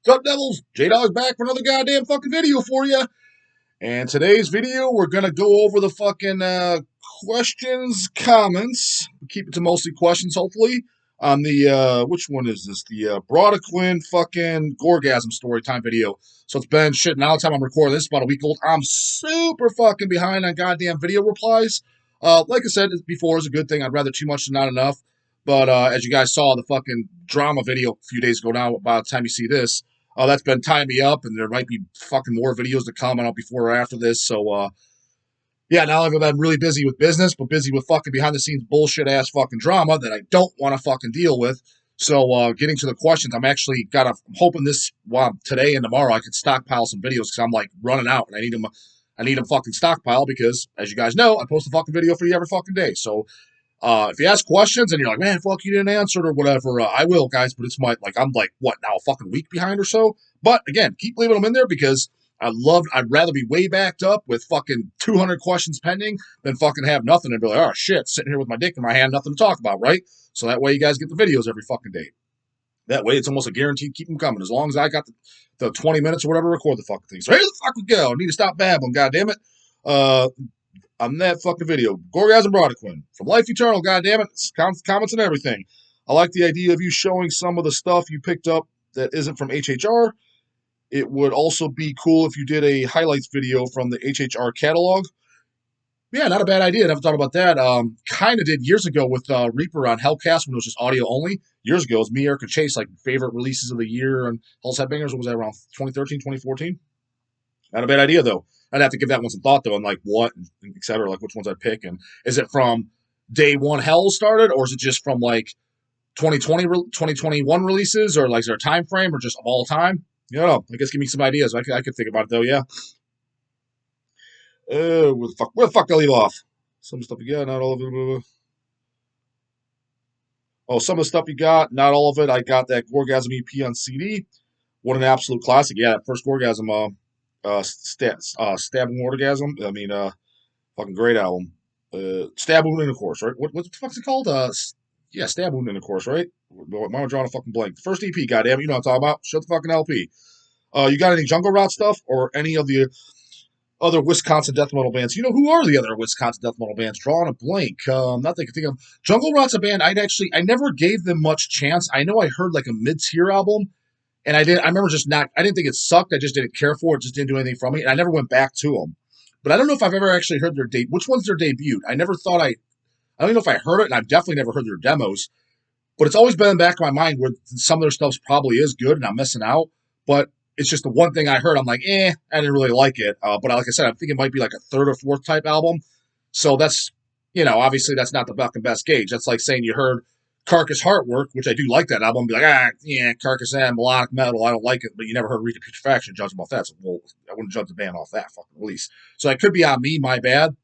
What's up, Devils? J-Dog's back for another goddamn fucking video for you. And today's video, we're going to go over the fucking questions, comments. We'll keep it to mostly questions, hopefully. On the, which one is this? The Brodequin fucking Gorgasm story time video. So it's been shit. Now the time I'm recording this, about a week old. I'm super fucking behind on goddamn video replies. Like I said before, it's a good thing. I'd rather too much than not enough. But as you guys saw, the fucking drama video a few days ago now, by the time you see this, that's been tying me up, and there might be fucking more videos to come out before or after this. So, yeah, not only have I been really busy with business, but busy with fucking behind-the-scenes bullshit-ass fucking drama that I don't want to fucking deal with. So, getting to the questions, I'm hoping this, today and tomorrow I can stockpile some videos because I'm, like, running out, and I need them fucking stockpile because, as you guys know, I post a fucking video for you every fucking day. So, if you ask questions and you're like, man, fuck, you didn't answer it or whatever, I will, guys, but I'm what, now a fucking week behind or so? But again, keep leaving them in there because I'd rather be way backed up with fucking 200 questions pending than fucking have nothing and be like, oh shit, sitting here with my dick in my hand, nothing to talk about, right? So that way you guys get the videos every fucking day. That way it's almost a guaranteed keep them coming. As long as I got the 20 minutes or whatever, record the fucking thing. So here the fuck we go. I need to stop babbling, goddammit. On that fucking video. Gorgasm Brodequin. From Life Eternal, goddammit. Comments and everything. I like the idea of you showing some of the stuff you picked up that isn't from HHR. It would also be cool if you did a highlights video from the HHR catalog. Yeah, not a bad idea. I never thought about that. Kind of did years ago with Reaper on Hellcast when it was just audio only. Years ago, it was me, Eric, and Chase, like favorite releases of the year and Hell's Headbangers. What was that, around 2013, 2014? Not a bad idea, though. I'd have to give that one some thought, though, on like what, and et cetera, like which ones I'd pick. And is it from day one Hell started, or is it just from like 2021 releases, or like is there a time frame, or just of all time? You know, I guess give me some ideas. I could think about it, though, yeah. Where the fuck did I leave off? Some stuff you got, not all of it. Oh, some of the stuff you got, not all of it. I got that Gorgasm EP on CD. What an absolute classic. Yeah, that first Gorgasm, Stabbing Orgasm. I mean, fucking great album. Stab Wound Intercourse, right? What the fuck's it called? Yeah, Stab Wound Intercourse, right? Mine was drawing a fucking blank. The first EP, goddamn, you know what I'm talking about. Shut the fucking LP. You got any Jungle Rot stuff or any of the other Wisconsin death metal bands? You know, who are the other Wisconsin death metal bands? Drawing a blank. Not that I can think of. Jungle Rot's a band I never gave them much chance. I know I heard like a mid-tier album. And I remember I didn't think it sucked. I just didn't care for it. Just didn't do anything for me. And I never went back to them. But I don't know if I've ever actually heard which one's their debut? I don't even know if I heard it, and I've definitely never heard their demos. But it's always been in the back of my mind where some of their stuff probably is good and I'm missing out. But it's just the one thing I heard. I'm like, I didn't really like it. But like I said, I think it might be like a third or fourth type album. So that's, obviously that's not the fucking best gauge. That's like saying you heard Carcass Heartwork, which I do like that album, be like, Carcass and melodic metal, I don't like it, but you never heard Read the Putrefaction, judge them off that. So, well, I wouldn't judge the band off that fucking release. So that could be on me, my bad.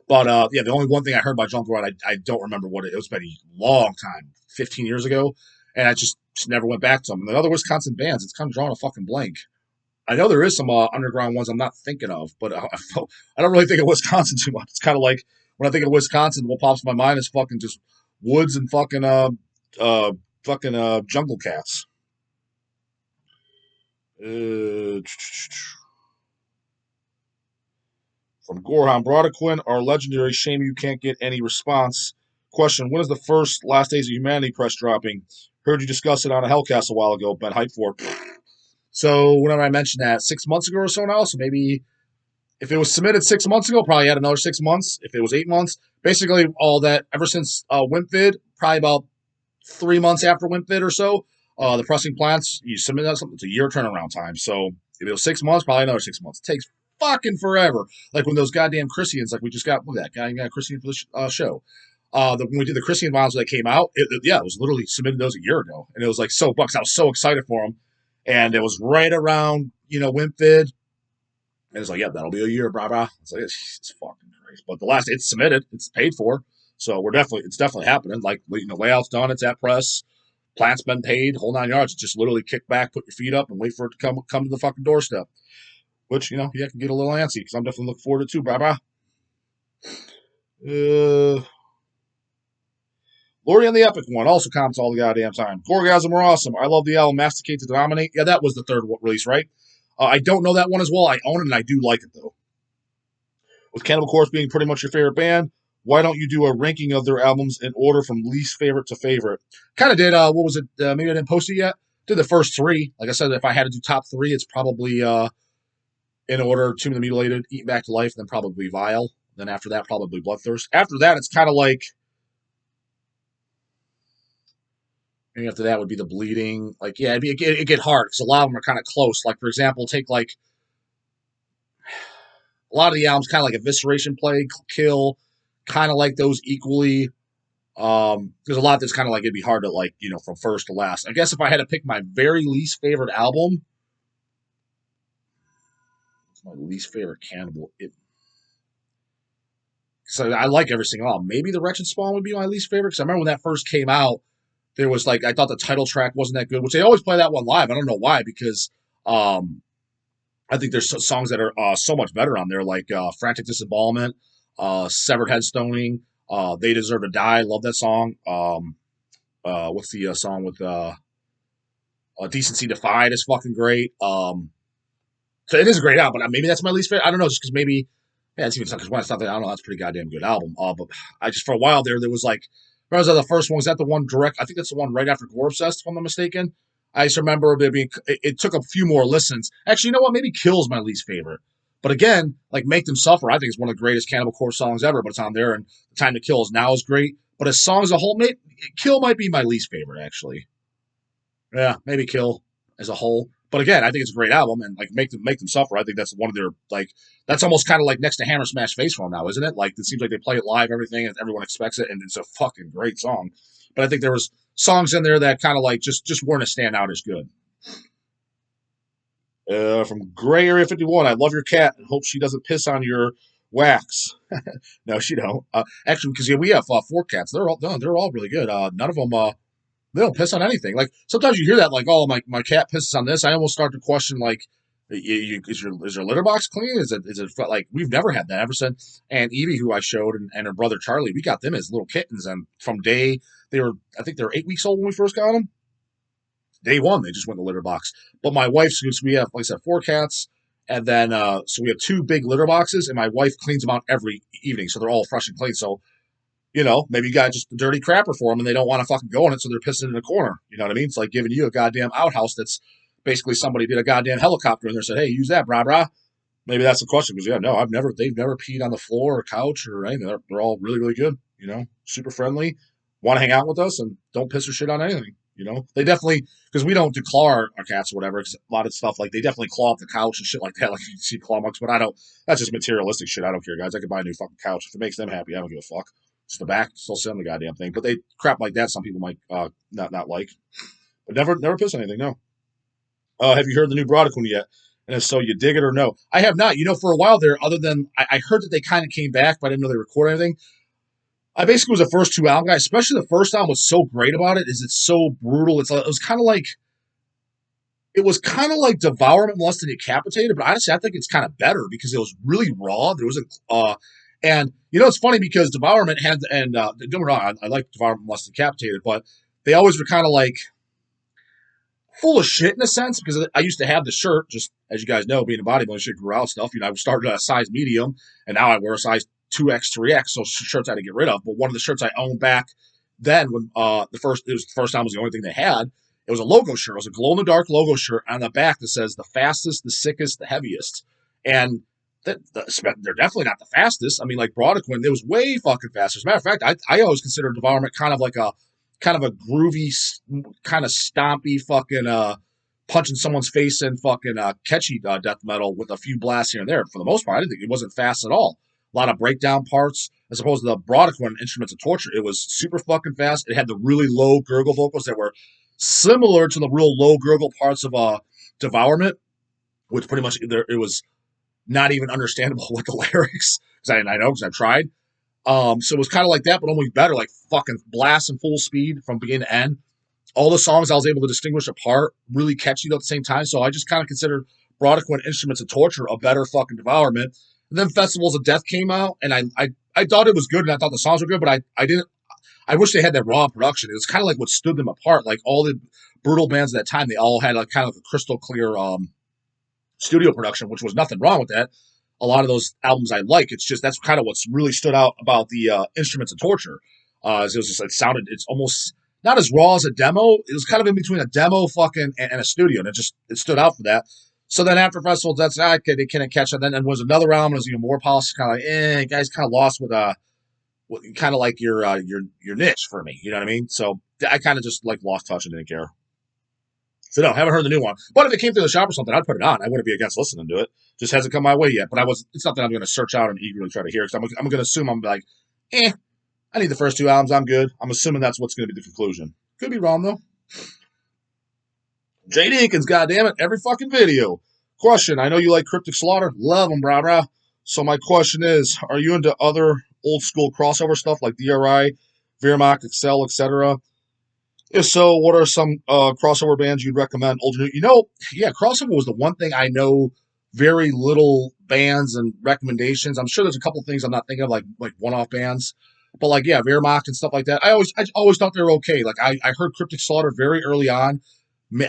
But, yeah, the only one thing I heard by Jungle Rot, I don't remember what it was. Been a long time, 15 years ago, and I just never went back to them. And the other Wisconsin bands, it's kind of drawing a fucking blank. I know there is some underground ones I'm not thinking of, but I don't really think of Wisconsin too much. It's kind of like, when I think of Wisconsin, what pops in my mind is fucking just woods and fucking jungle cats. From Gorham Brodequin, our legendary shame you can't get any response. Question: when is the first Last Days of Humanity press dropping? Heard you discuss it on a Hellcast a while ago. Been hyped for it. So whenever I mentioned that, 6 months ago or so now. So maybe if it was submitted 6 months ago, probably had another 6 months. If it was 8 months, basically all that ever since WimpVid, probably about 3 months after WimpVid or so, the pressing plants, you submit that something, it's a year turnaround time. So if it was 6 months, probably another 6 months. It takes fucking forever. Like when those goddamn Christians, like we just got, look at that guy, got a Christian for the show. When we did the Christian vinyls that came out, it was literally submitted those a year ago. And it was like so bucks. I was so excited for them. And it was right around, WimpVid. And it's like, yeah, that'll be a year, brah. It's like, it's fucking crazy. But it's submitted, it's paid for. So it's definitely happening. Like, layout's done, it's at press, plant's been paid, whole 9 yards. It's just literally kick back, put your feet up, and wait for it to come to the fucking doorstep. Which, I can get a little antsy, because I'm definitely looking forward to it too, brah. Lori and the Epic One also comments all the goddamn time. Gorgasm are awesome. I love the album Masticate to Dominate. Yeah, that was the third release, right? I don't know that one as well. I own it and I do like it though. With Cannibal Corpse being pretty much your favorite band, why don't you do a ranking of their albums in order from least favorite to favorite? Kind of did. What was it? Maybe I didn't post it yet. Did the first three. Like I said, if I had to do top three, it's probably in order: Tomb of the Mutilated, Eaten Back to Life, then probably Vile. Then after that, probably Bloodthirst. After that, it's kind of like. And after that would be the Bleeding. Like, yeah, it'd get hard because a lot of them are kind of close. Like, for example, take like a lot of the albums, kind of like Evisceration Plague, Kill, kind of like those equally. There's a lot that's kind of like it'd be hard to like, from first to last. I guess if I had to pick my very least favorite album, it's my least favorite Cannibal. So I like every single album. Maybe The Wretched Spawn would be my least favorite because I remember when that first came out, there was like I thought the title track wasn't that good, which they always play that one live. I don't know why because I think there's songs that are so much better on there, like Frantic Disembowelment, Severed Head Stoning, They Deserve to Die. Love that song. What's the song with Decency Defied is fucking great. So it is a great album, but maybe that's my least favorite. I don't know, just because maybe, yeah, it's even because when I thought that, I don't know, that's a pretty goddamn good album. But I just, for a while there was like, remember the first one, was that the one direct? I think that's the one right after Gorpsest, if I'm not mistaken. I just remember there being, it took a few more listens. Actually, you know what? Maybe Kill's my least favorite. But again, like Make Them Suffer, I think is one of the greatest Cannibal Corpse songs ever, but it's on there, and The Time to Kill is now is great. But as song as a whole, Kill might be my least favorite, actually. Yeah, maybe Kill as a whole. But again, I think it's a great album, and like Make Them Suffer, I think that's one of their like that's almost kind of like next to Hammer Smash Face for them now, isn't it? Like it seems like they play it live, everything, and everyone expects it, and it's a fucking great song. But I think there was songs in there that kind of like just weren't as stand out as good. From Gray Area 51, I love your cat and hope she doesn't piss on your wax. No, she don't. Actually, because we have 4 cats. They're all really good. None of them they don't piss on anything. Like sometimes you hear that, like, oh, my cat pisses on this. I almost start to question, like, is your litter box clean? Is it like we've never had that ever since? And Evie, who I showed, and her brother Charlie, we got them as little kittens, and from day I think they were 8 weeks old when we first got them. Day one, they just went in the litter box. But my wife's, we have, like I said, 4 cats, and then so we have 2 big litter boxes, and my wife cleans them out every evening, so they're all fresh and clean. So maybe you got just a dirty crapper for them and they don't want to fucking go in it, so they're pissing in a corner. You know what I mean? It's like giving you a goddamn outhouse that's basically somebody did a goddamn helicopter in there and said, hey, use that, brah, brah. Maybe that's the question because, yeah, no, they've never peed on the floor or couch or anything. They're all really, really good, super friendly, want to hang out with us and don't piss or shit on anything. They definitely, because we don't declaw our cats or whatever, because a lot of stuff, like, they definitely claw up the couch and shit like that, like you see claw marks, but that's just materialistic shit. I don't care, guys. I could buy a new fucking couch. If it makes them happy, I don't give a fuck. Just the back, still sit on the goddamn thing. But they crap like that, some people might not like. But never piss on anything, no. Have you heard the new Broadicune yet? And if so, you dig it or no? I have not. For a while there, other than, I heard that they kind of came back, but I didn't know they recorded anything. I basically was the first 2 album guy, especially the first album. What's so great about it is it's so brutal. It was kind of like Devourment less than Decapitated, but honestly, I think it's kind of better because it was really raw. There wasn't, and it's funny because Devourment had, and don't get me wrong, I like Devourment less than Decapitated, but they always were kind of like full of shit in a sense because I used to have the shirt, just as you guys know, being a bodybuilder, shit grew out stuff. I started at a size medium, and now I wear a size 2X, 3X, so shirts I had to get rid of. But one of the shirts I owned back then, when the first time was the only thing they had, it was a logo shirt. It was a glow-in-the-dark logo shirt on the back that says the fastest, the sickest, the heaviest. And they're definitely not the fastest. I mean, like Broadicune, it was way fucking faster. As a matter of fact, I always consider Devourment kind of a groovy, kind of stompy fucking punching someone's face in fucking catchy death metal with a few blasts here and there. For the most part, I didn't think it wasn't fast at all. A lot of breakdown parts, as opposed to the Broadicune Instruments of Torture. It was super fucking fast. It had the really low gurgle vocals that were similar to the real low gurgle parts of Devourment, which pretty much it was not even understandable what the lyrics, because I know because I tried. So it was kind of like that, but only better, like fucking blast in full speed from beginning to end. All the songs I was able to distinguish apart, really catchy at the same time. So I just kind of considered Broadicune Instruments of Torture a better fucking Devourment. And then Festivals of Death came out, and I thought it was good, and I thought the songs were good, but I I wish they had that raw production. It was kind of like what stood them apart. Like all the brutal bands at that time, they all had like kind of like a crystal clear studio production, which was nothing wrong with that. A lot of those albums I like. It's just that's kind of what's really stood out about the Instruments of Torture. It sounded, it's almost not as raw as a demo. It was kind of in between a demo and a studio, and it stood out for that. So then after festivals, that's okay, they couldn't catch it. Then there was another album, it was even more polished, kind of like, guys kind of lost with kind of like your niche for me. You know what I mean? So I kind of just like lost touch and didn't care. So no, haven't heard the new one. But if it came through the shop or something, I'd put it on. I wouldn't be against listening to it. Just hasn't come my way yet. But it's not that I'm going to search out and eagerly try to hear it. Because I'm going to assume I'm like, I need the first two albums. I'm good. I'm assuming that's what's going to be the conclusion. Could be wrong though. J. Deakins, goddammit, every fucking video. Question: I know you like Cryptic Slaughter. Love them, brah brah. So my question is: are you into other old school crossover stuff like DRI, Wehrmacht, Excel, etc.? If so, what are some crossover bands you'd recommend? Old, yeah, crossover was the one thing I know very little bands and recommendations. I'm sure there's a couple things I'm not thinking of, like one-off bands, but like yeah, Wehrmacht and stuff like that. I always thought they were okay. Like I heard Cryptic Slaughter very early on.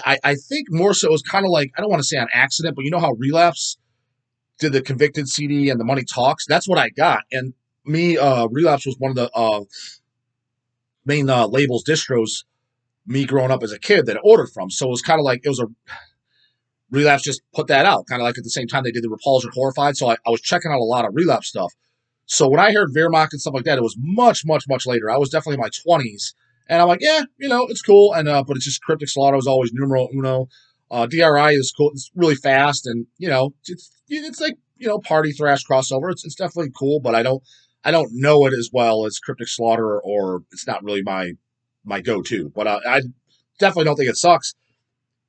I think more so it was kind of like, I don't want to say on accident, but you know how Relapse did the Convicted CD and the Money Talks? That's what I got. And me, Relapse was one of the main labels, distros, me growing up as a kid that I ordered from. So it was kind of like, it was a Relapse just put that out, kind of like at the same time they did the Repulsion Horrified. So I was checking out a lot of Relapse stuff. So when I heard Wehrmacht and stuff like that, it was much, much, much later. I was definitely in my 20s. And I'm like, yeah, it's cool. And but it's just Cryptic Slaughter was always numero uno. DRI is cool. It's really fast, and it's like party thrash crossover. It's definitely cool, but I don't know it as well as Cryptic Slaughter, or it's not really my go-to. But I definitely don't think it sucks.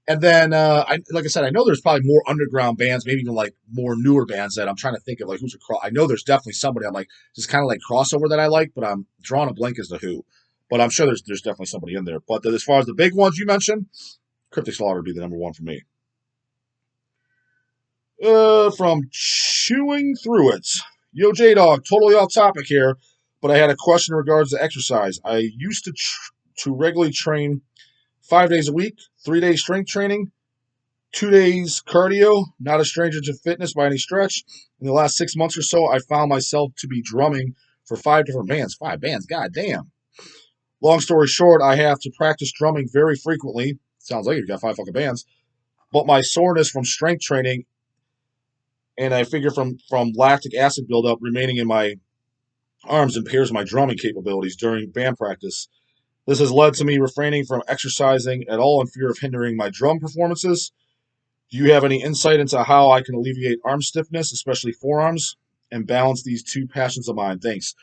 And then, like I said, I know there's probably more underground bands, maybe even like more newer bands that I'm trying to think of, like who's I know there's definitely somebody I'm like just kind of like crossover that I like, but I'm drawing a blank as to who. But I'm sure there's definitely somebody in there. But as far as the big ones you mentioned, Cryptic Slaughter would be the number one for me. From Chewing Through It. Yo, J-Dog, totally off topic here, but I had a question in regards to exercise. I used to regularly train 5 days a week, 3 days strength training, 2 days cardio, not a stranger to fitness by any stretch. In the last 6 months or so, I found myself to be drumming for 5 different bands. 5 bands, god damn. Long story short, I have to practice drumming very frequently. Sounds like you got 5 fucking bands. But my soreness from strength training, and I figure from lactic acid buildup remaining in my arms, impairs my drumming capabilities during band practice. This has led to me refraining from exercising at all in fear of hindering my drum performances. Do you have any insight into how I can alleviate arm stiffness, especially forearms, and balance these two passions of mine? Thanks.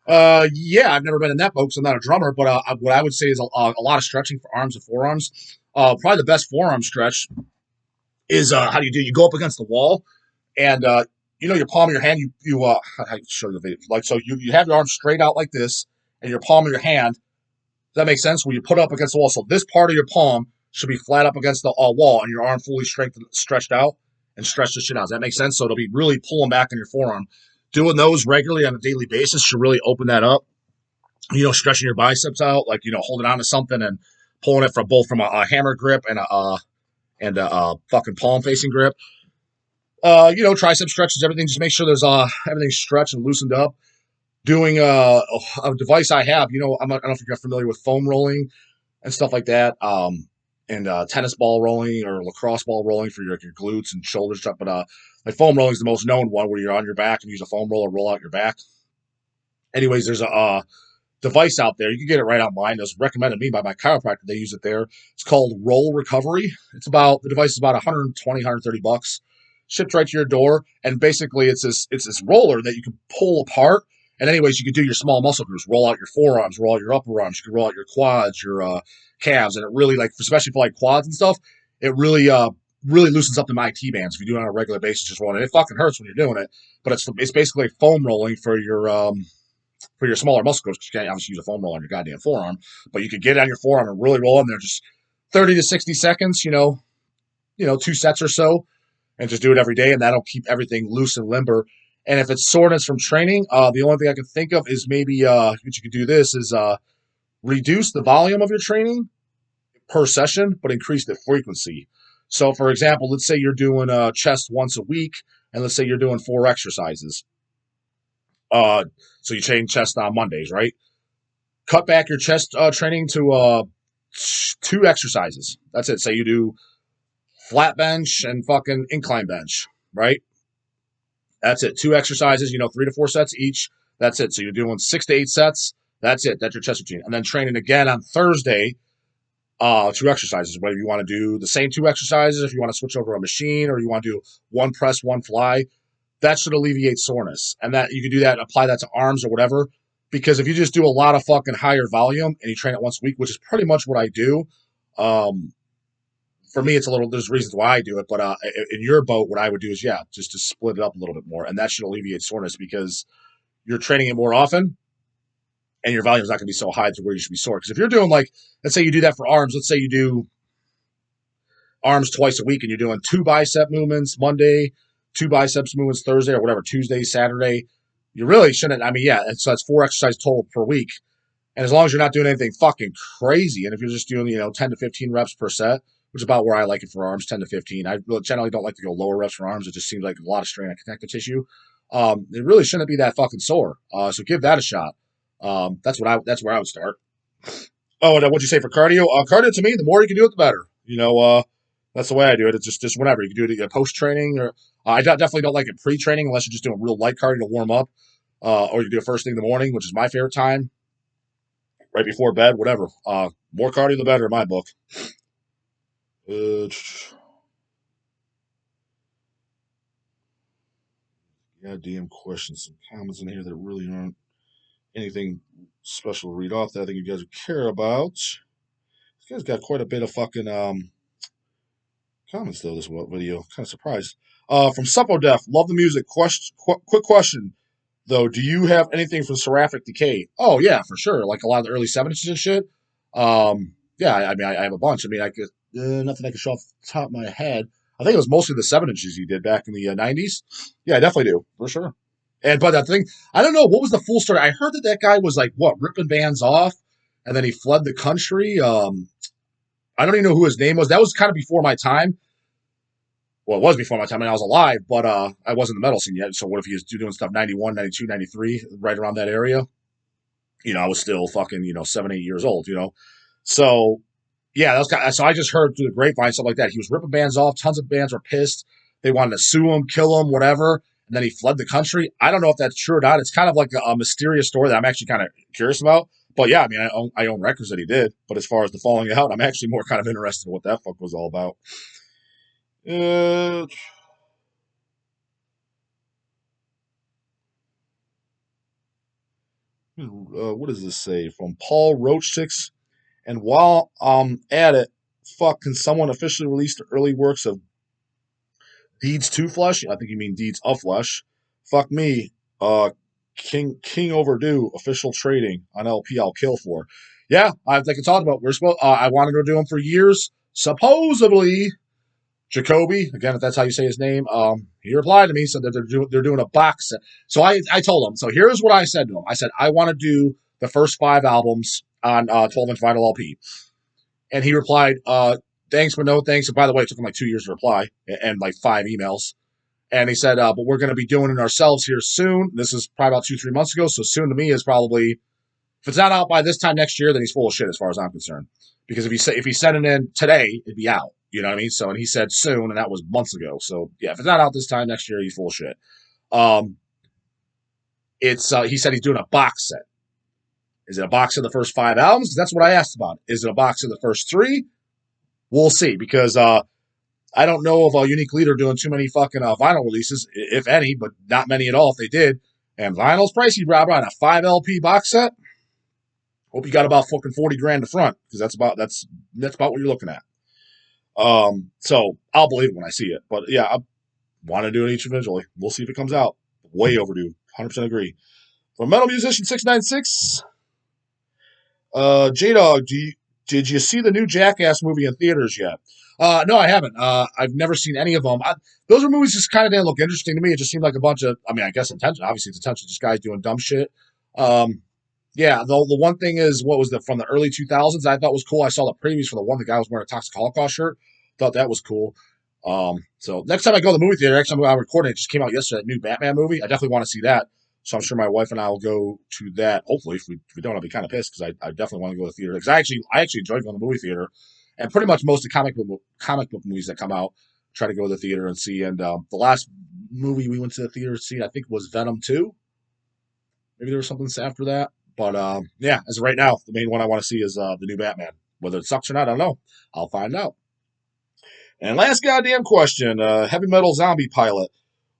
Yeah, I've never been in that boat because I'm not a drummer, but what I would say is a lot of stretching for arms and forearms. Probably the best forearm stretch is how do you do? You go up against the wall, and your palm of your hand. I show you the video. Like so, you have your arms straight out like this, and your palm of your hand. Does that make sense? When you put it up against the wall, so this part of your palm should be flat up against the wall, and your arm fully stretched out, and stretch the shit out. Does that make sense? So it'll be really pulling back on your forearm. Doing those regularly on a daily basis should really open that up. Stretching your biceps out, like holding on to something and pulling it from a hammer grip and a fucking palm facing grip. Tricep stretches, everything. Just make sure there's everything's stretched and loosened up. Doing a device I have, I don't know if you're familiar with foam rolling and stuff like that, and tennis ball rolling or lacrosse ball rolling for your glutes and shoulders. But like foam rolling is the most known one, where you're on your back and use a foam roller, roll out your back. Anyways, there's a device out there. You can get it right online. It was recommended to me by my chiropractor. They use it there. It's called Roll Recovery. The device is about 120, 130 bucks. Shipped right to your door. And basically it's this roller that you can pull apart. And anyways, you can do your small muscle groups, roll out your forearms, roll out your upper arms. You can roll out your quads, your calves. And it really, especially for quads and stuff, it really loosens up the IT bands if you do it on a regular basis, just rolling it. It fucking hurts when you're doing it, but it's basically foam rolling for your smaller muscle groups, because you can't obviously use a foam roller on your goddamn forearm, but you could get it on your forearm and really roll in there just 30 to 60 seconds, 2 sets or so, and just do it every day, and that'll keep everything loose and limber. And if it's soreness from training, the only thing I can think of is maybe what you could do this is reduce the volume of your training per session, but increase the frequency. So, for example, let's say you're doing chest once a week, and let's say you're doing 4 exercises. Uh, so you train chest on Mondays, right? Cut back your chest training to 2 exercises. That's it. Say you do flat bench and fucking incline bench, right? That's it. 2 exercises, 3 to 4 sets each. That's it. So you're doing 6 to 8 sets. That's it. That's your chest routine. And then training again on Thursday, 2 exercises. Whether you want to do the same 2 exercises, if you want to switch over a machine, or you want to do 1 press, 1 fly, that should alleviate soreness. And that you can do that, apply that to arms or whatever. Because if you just do a lot of fucking higher volume and you train it once a week, which is pretty much what I do, for me, it's a little, there's reasons why I do it, but in your boat, what I would do is, just to split it up a little bit more. And that should alleviate soreness because you're training it more often and your volume is not going to be so high to where you should be sore. Because if you're doing let's say you do that for arms, let's say you do arms twice a week and you're doing 2 bicep movements Monday, 2 biceps movements Thursday, or whatever, Tuesday, Saturday, you really shouldn't. I mean, so that's 4 exercises total per week. And as long as you're not doing anything fucking crazy, and if you're just doing, 10 to 15 reps per set, which is about where I like it for arms, 10 to 15. I generally don't like to go lower reps for arms. It just seems like a lot of strain on connective tissue. It really shouldn't be that fucking sore. So give that a shot. That's where I would start. Oh, and what'd you say for cardio? Cardio to me, the more you can do it, the better. That's the way I do it. It's just whenever you can do it post training, or I definitely don't like it pre training unless you're just doing real light cardio to warm up, or you do it first thing in the morning, which is my favorite time, right before bed, whatever. More cardio, the better in my book. Goddamn questions, some comments in here that really aren't anything special to read off that I think you guys would care about. This guy's got quite a bit of fucking comments though. This video, kind of surprised. From Supodef, love the music. Quick question though, do you have anything from Seraphic Decay? Oh yeah, for sure. Like a lot of the early 70s and shit. Yeah, I mean, I have a bunch. I mean, I could nothing I could show off the top of my head. I think it was mostly the 7 inches he did back in the 90s. Yeah, I definitely do, for sure. But that thing, I don't know, what was the full story? I heard that guy was ripping bands off, and then he fled the country. I don't even know who his name was. That was kind of before my time. Well, it was before my time, and I was alive, but I wasn't in the metal scene yet. So what if he was doing stuff 91, 92, 93, right around that area? I was still fucking, 7, 8 years old, So, yeah, that was so I just heard through the grapevine, stuff like that. He was ripping bands off. Tons of bands were pissed. They wanted to sue him, kill him, whatever. And then he fled the country. I don't know if that's true or not. It's kind of like a mysterious story that I'm actually kind of curious about. But yeah, I mean, I own records that he did. But as far as the falling out, I'm actually more kind of interested in what that fuck was all about. What does this say? From Paul Roach 6. And while I'm at it, fuck, can someone officially release the early works of Deeds to Flesh? I think you mean Deeds of Flesh. Fuck me. King Overdue, official trading on LP I'll kill for. Yeah, like I talked about, I wanted to do them for years. Supposedly, Jacoby, again, if that's how you say his name, he replied to me, said that they're doing a box set. So I told him, so here's what I said to him. I said, I want to do the first 5 albums on 12-inch vinyl LP. And he replied, thanks, but no thanks. And by the way, it took him 2 years to reply and 5 emails. And he said, but we're going to be doing it ourselves here soon. This is probably about 2-3 months ago. So soon to me is probably, if it's not out by this time next year, then he's full of shit as far as I'm concerned. Because if he sent it in today, it'd be out. You know what I mean? So, and he said soon, and that was months ago. So yeah, if it's not out this time next year, he's full of shit. He said he's doing a box set. Is it a box of the first 5 albums? Because that's what I asked about. Is it a box of the first 3? We'll see. Because I don't know of a Unique Leader doing too many fucking vinyl releases, if any, but not many at all if they did. And vinyl's pricey, Rob, on a 5 LP box set. Hope you got about fucking 40 grand in the front, because that's about what you're looking at. So I'll believe it when I see it. But yeah, I want to do it each individually. We'll see if it comes out. Way overdue. 100% agree. From Metal Musician 696, J-Dog, did you see the new Jackass movie in theaters yet? No, I haven't. I've never seen any of them. Those are movies just kind of didn't look interesting to me. It just seemed like a bunch of, I mean, I guess intention. Obviously, it's intention. Just guys doing dumb shit. Yeah, the one thing is, what was the from the early 2000s? I thought was cool. I saw the previews for the one the guy was wearing a Toxic Holocaust shirt. Thought that was cool. So next time I go to the movie theater, actually I'm recording. It just came out yesterday. That new Batman movie. I definitely want to see that. So I'm sure my wife and I will go to that. Hopefully, if we don't, I'll be kind of pissed because I definitely want to go to the theater because I actually enjoy going to the movie theater, and pretty much most of the comic book movies that come out, try to go to the theater and see. And the last movie we went to the theater to see, I think, was Venom 2. Maybe there was something after that. But yeah, as of right now, the main one I want to see is the new Batman. Whether it sucks or not, I don't know. I'll find out. And last goddamn question: heavy metal zombie pilot.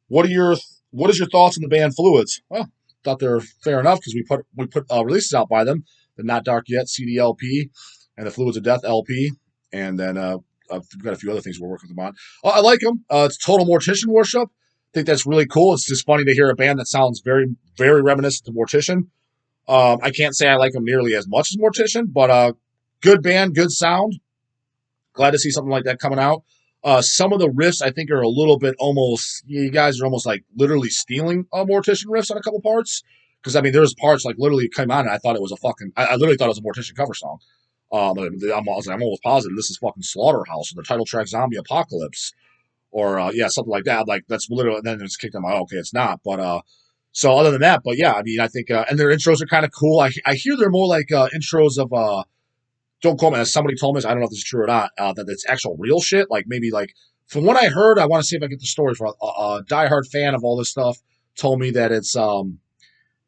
What is your thoughts on the band Fluids? Well, thought they were fair enough because we put releases out by them. The Not Dark Yet CDLP and the Fluids of Death LP, and then I've got a few other things we're working with them on. I like them. It's total Mortician worship. I think that's really cool. It's just funny to hear a band that sounds very, very reminiscent to Mortician. I can't say I like them nearly as much as Mortician, but good band, good sound. Glad to see something like that coming out. Some of the riffs I think are a little bit almost. You guys are almost like literally stealing Mortician riffs on a couple parts. Because I mean, there's parts like literally came on and I thought it was a fucking. I literally thought it was a Mortician cover song. I'm almost positive this is fucking Slaughterhouse or the title track Zombie Apocalypse or yeah, something like that. Like that's literally. And then it's kicked them out. Okay, it's not. But so other than that, but yeah, I mean, I think and their intros are kind of cool. I hear they're more like intros of don't quote me. As somebody told me, I don't know if this is true or not. That it's actual real shit. Like maybe like from what I heard, I want to see if I get the story from a diehard fan of all this stuff. Told me that it's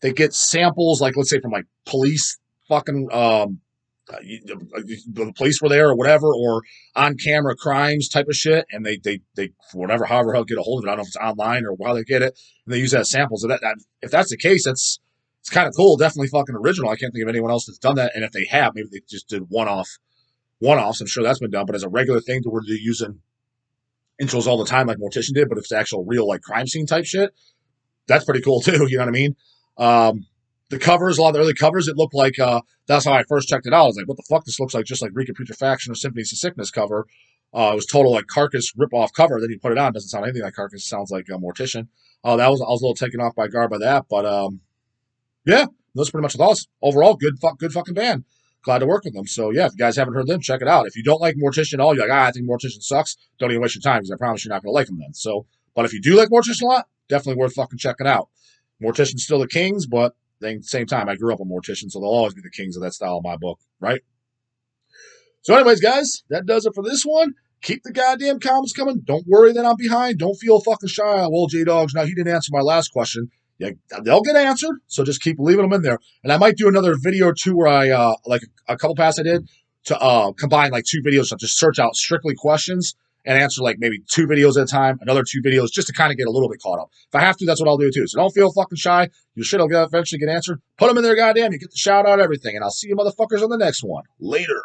they get samples like let's say from like police fucking the police were there or whatever or on camera crimes type of shit, and they whatever however how get a hold of it. I don't know if it's online or how they get it, and they use that as samples. So that if that's the case, that's it's kind of cool. Definitely fucking original. I can't think of anyone else that's done that. And if they have, maybe they just did one-offs. I'm sure that's been done. But as a regular thing, where they're using intros all the time, like Mortician did. But if it's actual real like crime scene type shit, that's pretty cool too. You know what I mean? The covers, a lot of the early covers, it looked like that's how I first checked it out. I was like, what the fuck? This looks like just like Reeker Putrefaction or Symphonies of Sickness cover. It was total like Carcass rip-off cover. Then you put it on, it doesn't sound anything like Carcass. It sounds like Mortician. I was a little taken off by guard by that, but yeah, those are pretty much the thoughts. Overall, good fucking band. Glad to work with them. So yeah, if you guys haven't heard them, check it out. If you don't like Mortician at all, you're like, I think Mortician sucks. Don't even waste your time because I promise you're not going to like them then. So, but if you do like Mortician a lot, definitely worth fucking checking out. Mortician's still the kings, but at the same time, I grew up with Mortician, so they'll always be the kings of that style in my book, right? So anyways, guys, that does it for this one. Keep the goddamn comments coming. Don't worry that I'm behind. Don't feel fucking shy. Well, J-Dogs, now he didn't answer my last question. Yeah, they'll get answered, so just keep leaving them in there. And I might do another video or two where I, like a couple pass I did, to combine like two videos, so just search out strictly questions and answer like maybe two videos at a time, another two videos, just to kind of get a little bit caught up. If I have to, that's what I'll do too. So don't feel fucking shy. Your shit will eventually get answered. Put them in there, goddamn. You get the shout out, everything. And I'll see you motherfuckers on the next one. Later.